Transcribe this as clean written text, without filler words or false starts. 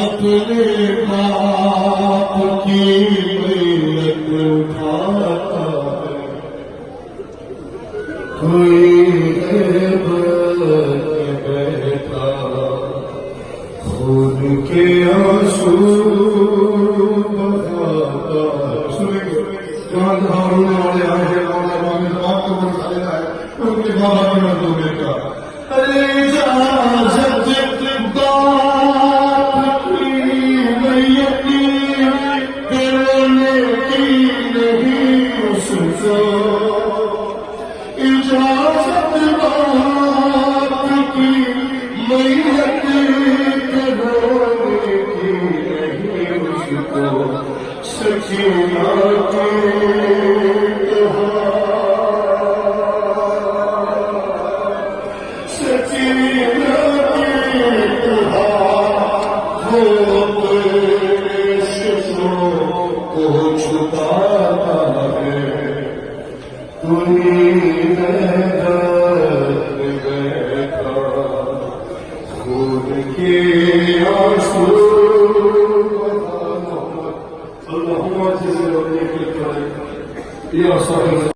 اپنے باپ کی بیعت اٹھاتا ہے، کوئی بیٹھا خون کے آنسو بہاتا ہے۔ سنیں گے جہاں جہاں رونے والے آئے ہیں مولا باپ باپ کو بتایا ہے ان کے بابا کی مردوں نے کہا اجازت باپ کی بیعتی کرنے کی نہیں اس کو، اجازت باپ کی بیعت کرنے کی نہیں اس کو، سکینہ کی اللهم اجزل وجهك الكريم يا صاحب